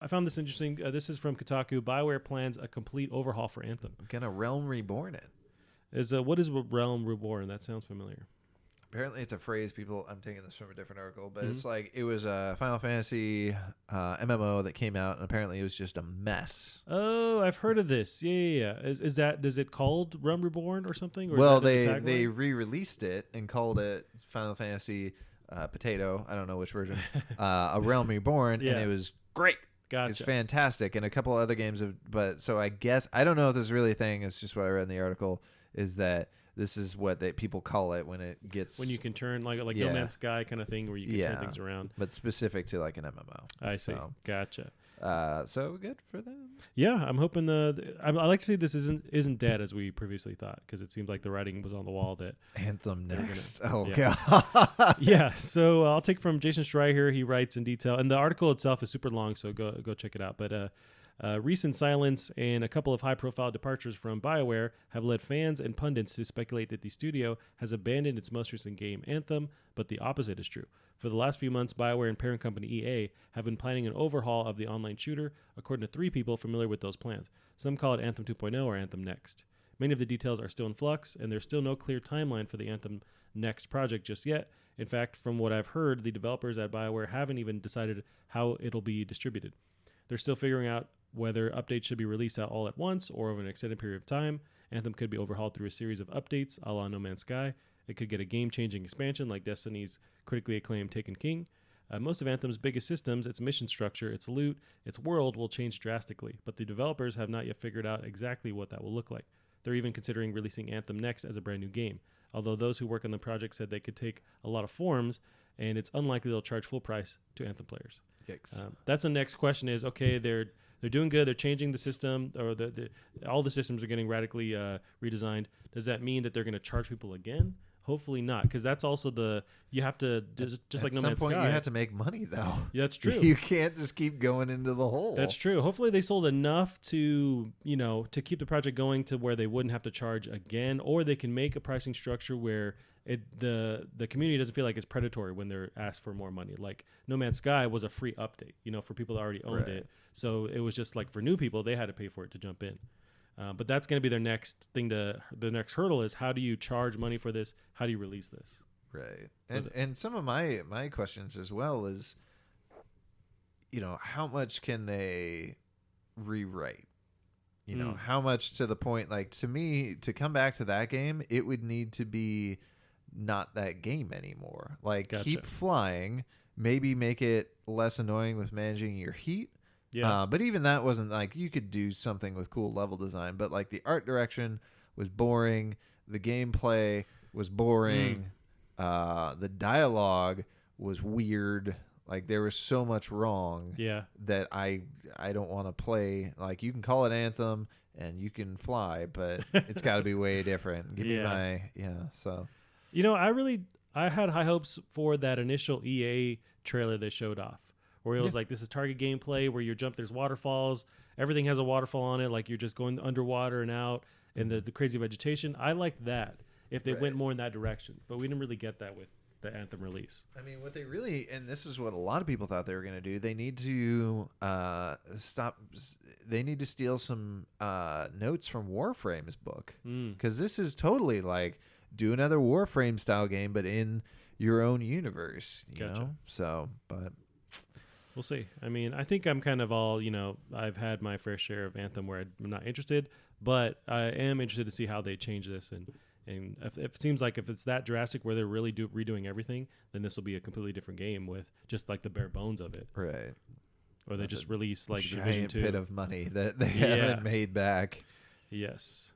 I found this interesting. This is from Kotaku. Bioware plans a complete overhaul for Anthem. Gonna Realm Reborn it. What is Realm Reborn? That sounds familiar. Apparently, it's a phrase I'm taking this from a different article, but it's like it was a Final Fantasy MMO that came out, and apparently it was just a mess. Oh, I've heard of this. Yeah. Does it called Realm Reborn or something? Or well, they re-released it and called it Final Fantasy Potato. I don't know which version. A Realm Reborn, and it was great. Gotcha. It's fantastic, and a couple of other games so I guess I don't know if this is really a thing. It's just what I read in the article is that this is what people call it when it gets when you can turn like No Man's Sky kind of thing where you can turn things around, but specific to like an MMO. I see. Gotcha. So good for them. Yeah, I'm hoping I like to see this isn't dead as we previously thought, because it seemed like the writing was on the wall that Anthem next. God. Yeah. So I'll take from Jason Schreier here. He writes in detail, and the article itself is super long, so go check it out. But recent silence and a couple of high-profile departures from Bioware have led fans and pundits to speculate that the studio has abandoned its most recent game, Anthem, but the opposite is true. For the last few months, Bioware and parent company EA have been planning an overhaul of the online shooter, according to 3 people familiar with those plans. Some call it Anthem 2.0 or Anthem Next. Many of the details are still in flux, and there's still no clear timeline for the Anthem Next project just yet. In fact, from what I've heard, the developers at Bioware haven't even decided how it'll be distributed. They're still figuring out whether updates should be released out all at once or over an extended period of time. Anthem could be overhauled through a series of updates a la No Man's Sky. It could get a game-changing expansion like Destiny's critically acclaimed Taken King. Most of Anthem's biggest systems, its mission structure, its loot, its world will change drastically, but the developers have not yet figured out exactly what that will look like. They're even considering releasing Anthem Next as a brand new game, although those who work on the project said they could take a lot of forms, and it's unlikely they'll charge full price to Anthem players. That's the next question is, okay, they're doing good. They're changing the system, or all the systems are getting radically redesigned. Does that mean that they're going to charge people again? Hopefully not, because that's also you have to just like No Man's Sky. At some point, you have to make money, though. Yeah, that's true. You can't just keep going into the hole. That's true. Hopefully, they sold enough to to keep the project going to where they wouldn't have to charge again, or they can make a pricing structure where the community doesn't feel like it's predatory when they're asked for more money. Like No Man's Sky was a free update, for people that already owned it. So it was just like for new people, they had to pay for it to jump in. But that's going to be their next thing. The next hurdle is, how do you charge money for this? How do you release this? Right. And some of my questions as well is, how much can they rewrite? How much to the point, like, to me, to come back to that game, it would need to be not that game anymore. Like, keep flying, maybe make it less annoying with managing your heat. Yeah. But even that wasn't like, you could do something with cool level design, but like the art direction was boring. The gameplay was boring. The dialogue was weird. Like there was so much wrong that I don't want to play. Like you can call it Anthem and you can fly, but it's got to be way different. Give me my, so. I had high hopes for that initial EA trailer they showed off. Where it was like, this is target gameplay where you jump, there's waterfalls, everything has a waterfall on it, like you're just going underwater and out, and the crazy vegetation. I liked that if they went more in that direction, but we didn't really get that with the Anthem release. I mean, what they really, and this is what a lot of people thought they were going to do, they need to steal some notes from Warframe's book, because this is totally like, do another Warframe style game, but in your own universe, you know? So, but... We'll see. I mean, I think I'm kind of all, I've had my fair share of Anthem where I'm not interested, but I am interested to see how they change this. And if it seems like if it's that drastic where they're really redoing everything, then this will be a completely different game with just like the bare bones of it. Right. Or they just release like giant Division 2. Pit of money that they haven't made back. Yes.